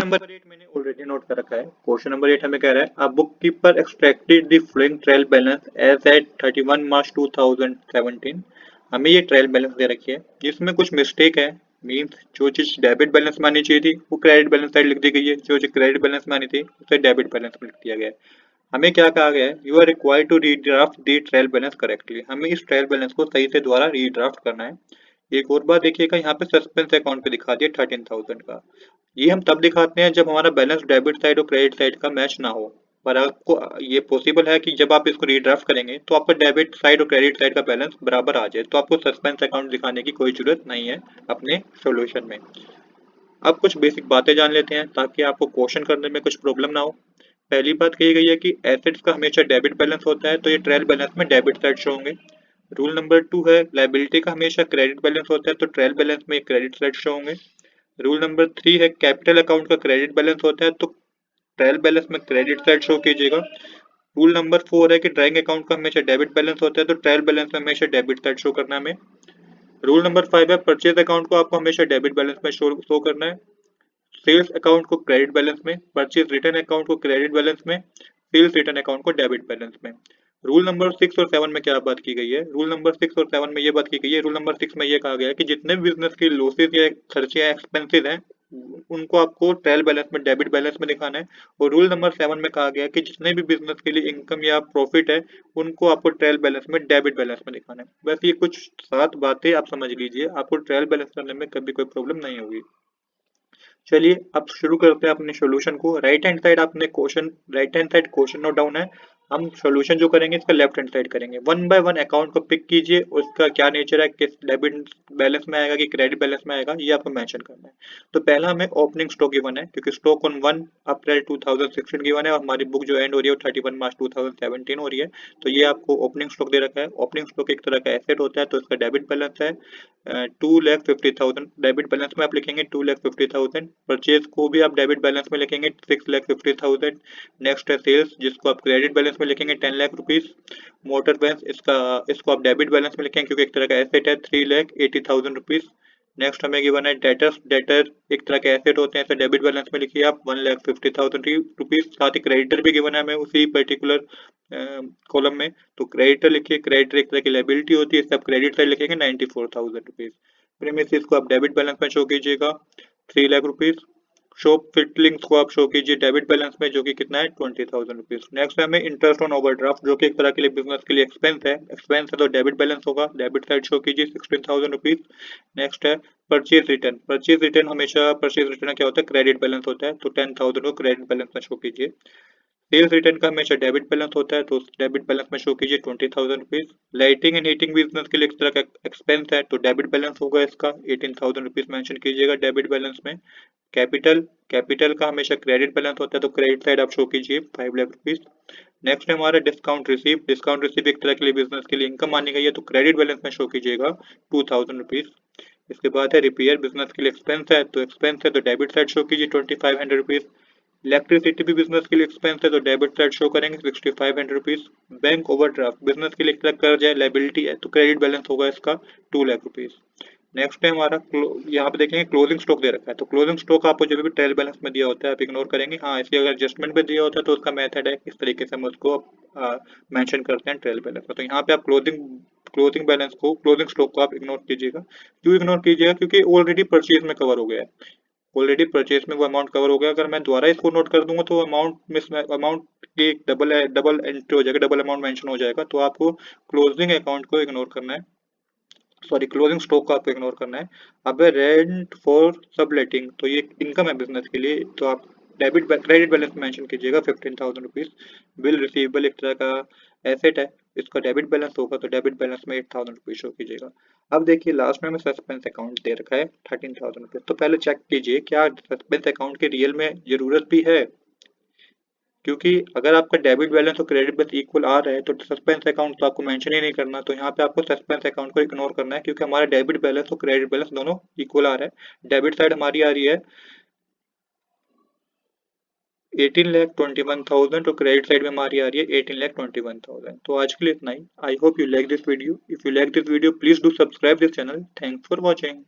Number 8 मैंने already note कर रखा है। क्वेश्चन नंबर 8 हमें कह रहा है a book keeper extracted the following trial balance as at 31 March 2017। हमें ये ट्रायल बैलेंस दे रखी है जिसमें कुछ मिस्टेक है। मींस जो चीज डेबिट बैलेंस में आनी चाहिए थी वो क्रेडिट बैलेंस साइड लिख दी गई है, जो चीज क्रेडिट बैलेंस में आनी थी उसे डेबिट बैलेंस में लिख दिया गया है। हमें क्या कहा गया है, you are required to redraft the trial balance correctly. हमें इस ट्रायल बैलेंस को सही से दोबारा रीड्राफ्ट करना है। एक और बात देखिएगा, यहाँ पे सस्पेंस अकाउंट पे दिखा दिया 13,000 का। ये हम तब दिखाते हैं जब हमारा बैलेंस डेबिट साइड और क्रेडिट साइड का मैच ना हो। पर आपको ये पॉसिबल है कि जब आप इसको रीड्राफ्ट करेंगे तो आपका डेबिट साइड और क्रेडिट साइड का बैलेंस बराबर आ जाए, तो आपको सस्पेंस अकाउंट दिखाने की कोई जरूरत नहीं है अपने सॉल्यूशन में। अब कुछ बेसिक बातें जान लेते हैं ताकि आपको क्वेश्चन करने में कुछ प्रॉब्लम ना हो। पहली बात कही गई है कि एसेट्स का हमेशा डेबिट बैलेंस होता है, तो ये ट्रायल बैलेंस में डेबिट साइड शो होंगे। रूल नंबर 2 है लायबिलिटी का हमेशा क्रेडिट बैलेंस होता है, तो ट्रायल बैलेंस में क्रेडिट साइड शो होंगे। रूल नंबर 3 है कैपिटल अकाउंट का क्रेडिट बैलेंस होता है, तो ट्रायल बैलेंस में क्रेडिट साइड शो कीजिएगा। रूल नंबर 4 है कि ड्राइंग अकाउंट का हमेशा डेबिट बैलेंस होता है, तो ट्रायल बैलेंस में हमेशा डेबिट साइड शो करना है हमें। रूल नंबर 5 है परचेज अकाउंट को आपको हमेशा डेबिट बैलेंस में शो करना है। सेल्स अकाउंट को क्रेडिट बैलेंस में, परचेज रिटर्न अकाउंट को क्रेडिट बैलेंस में, सेल्स रिटर्न अकाउंट को डेबिट बैलेंस में। रूल नंबर 6 और 7 में क्या बात की गई है, रूल नंबर 6 और 7 में ये बात की गई है, रूल नंबर 6 में ये कहा गया है कि जितने भी बिजनेस के लॉसेज या खर्चे या एक्सपेंसेस हैं उनको आपको ट्रायल बैलेंस में डेबिट बैलेंस में दिखाना है। और रूल नंबर 7 में कहा गया है कि जितने भी बिजनेस के लिए इनकम या प्रॉफिट है उनको आपको ट्रायल बैलेंस में डेबिट बैलेंस में दिखाना है। बस ये कुछ 7 बातें आप समझ लीजिए, आपको ट्रायल बैलेंस करने में कभी कोई प्रॉब्लम नहीं होगी। चलिए अब शुरू करते हैं अपने सॉल्यूशन को। Right hand side question note down है। हम सॉल्यूशन जो करेंगे इसका लेफ्ट हैंड साइड करेंगे। वन बाय वन अकाउंट को पिक कीजिए, उसका क्या नेचर है, किस डेबिट बैलेंस में आएगा कि क्रेडिट बैलेंस में आएगा, ये आपको मेंशन करना है। तो पहला हमें ओपनिंग स्टॉक गिवन है क्योंकि स्टॉक ऑन 1 अप्रैल 2016 गिवन है और हमारी बुक जो एंड हो रही है वो 31 मार्च 2017 हो रही है। तो ये आपको ओपनिंग स्टॉक दे रखा है। ओपनिंग स्टॉक एक तरह का एसेट होता है, तो इसका डेबिट बैलेंस है 2,50,000। डेबिट बैलेंस में आप लिखेंगे 2,50,000। परचेज को भी आप डेबिट बैलेंस में लिखेंगे 6,50,000। नेक्स्ट है सेल्स जिसको आप क्रेडिट बैलेंस में लिखेंगे 10 लाख रुपीज। मोटर वैन्स इसको आप डेबिट बैलेंस में लिखेंगे क्योंकि एक तरह का एसेट है 3,80,000 रुपीज। नेक्स्ट हमें गिवन है डेटर एक तरह के एसेट होते हैं, इसे डेबिट बैलेंस में लिखिए आप 1,50,000 रुपीज। साथ ही क्रेडिटर भी गिवन है हमें उसी पर्टिकुलर कॉलम में, तो क्रेडिटर लिखिए। क्रेडिटर एक तरह की लायबिलिटी होती है, सब क्रेडिट साइड लिखेंगे 94,000 रुपीज। प्रीमिसेस को आप डेबिट बैलेंस में शो कीजिएगा 3 लाख रुपीज। शॉप फिटलिंग्स को आप शो कीजिए डेबिट बैलेंस में जो कि कितना है 20,000 रुपीज। नेक्स्ट है हमें इंटरेस्ट ऑन ओवरड्राफ्ट जो कि एक तरह के लिए बिजनेस के लिए एक्सपेंस है तो डेबिट बैलेंस होगा, डेबिट साइड शो कीजिए 16,000 रुपीज। नेक्स्ट है परचेज रिटर्न हमेशा परचेज रिटर्न क्या होता है क्रेडिट बैलेंस होता है, तो 10,000 को क्रेडिट बैलेंस में शो कीजिए। सेल्स रिटर्न का हमेशा डेबिट बैलेंस होता है, तो डेबिट बैलेंस में शो कीजिए 20,000 rupees. Lighting and heating business के लिए एक तरह का एक्सपेंस है, तो डेबिट बैलेंस होगा इसका 18,000 रुपीज मेंशन कीजिएगा डेबिट बैलेंस में। कैपिटल का हमेशा क्रेडिट बैलेंस होता है, तो क्रेडिट साइड आप शो कीजिए 5 लाख रुपीज। नेक्स्ट है हमारा डिस्काउंट रिसीव एक तरह के लिए बिजनेस के लिए इनकम मानी गई है, तो क्रेडिट बैलेंस में शो कीजिएगा 2,000 रुपीज। इसके बाद है रिपेयर बिजनेस के लिए एक्सपेंस है तो डेबिट साइड शो कीजिए 2,500 रुपीज। इलेक्ट्रिसिटी भी बिजनेस के लिए एक्सपेंस है तो डेबिट साइड शो करेंगे 6,500 रुपीज। बैंक ओवरड्राफ्ट बिजनेस के लिए एक तरह कर्ज है लायबिलिटी है, तो क्रेडिट बैलेंस होगा इसका 2 लाख रुपीज। नेक्स्ट है हमारा यहाँ पे देखेंगे क्लोजिंग स्टॉक दे रखा है, तो क्लोजिंग स्टॉक आपको जब भी ट्रायल बैलेंस में दिया होता है आप इग्नोर करेंगे। हाँ इसलिए अगर एडजस्टमेंट में दिया होता है तो उसका मेथड है इस तरीके से हम उसको मेंशन करते हैं ट्रायल बैलेंस में। तो यहाँ पे आप क्लोजिंग स्टॉक को आप इग्नोर कीजिएगा। क्यों इग्नोर कीजिएगा, क्योंकि ऑलरेडी परचेज में कवर हो गया है, ऑलरेडी परचेज में वो अमाउंट कवर हो गया। अगर मैं दोबारा इसको नोट कर दूंगा तो अमाउंट की डबल एंट्री हो जाएगा, डबल अमाउंट मेंशन हो जाएगा। तो आपको क्लोजिंग अकाउंट को इग्नोर करना है, सॉरी क्लोजिंग स्टॉक को आपको इग्नोर करना है। अब रेंट फॉर सबलेटिंग, तो ये इनकम है बिजनेस के लिए, तो आप क्रेडिट बैलेंस मेंशन कीजिएगा 15,000 रुपीज। बिल रिसीवेबल एक तरह का एसेट है, इसका डेबिट बैलेंस होगा तो डेबिट बैलेंस में 8,000 रुपीज शो कीजिएगा। अब देखिए लास्ट में हमें सस्पेंस अकाउंट दे रखा है 13,000 रुपीज, तो पहले चेक कीजिए क्या सस्पेंस अकाउंट की रियल में जरूरत भी है, क्योंकि अगर आपका डेबिट बैलेंस और क्रेडिट बैलेंस इक्वल आ रहा है तो सस्पेंस अकाउंट तो आपको मेंशन ही नहीं करना। तो यहाँ पे आपको सस्पेंस अकाउंट को इग्नोर करना है क्योंकि हमारा डेबिट बैलेंस और क्रेडिट बैलेंस दोनों इक्वल आ रहा है। डेबिट साइड हमारी आ रही है 18,21,000 और क्रेडिट साइड में हमारी आ रही है 18,21,000। तो आज के लिए इतना ही। I hope you like this video. If you like this video please do subscribe this channel. Thanks for watching.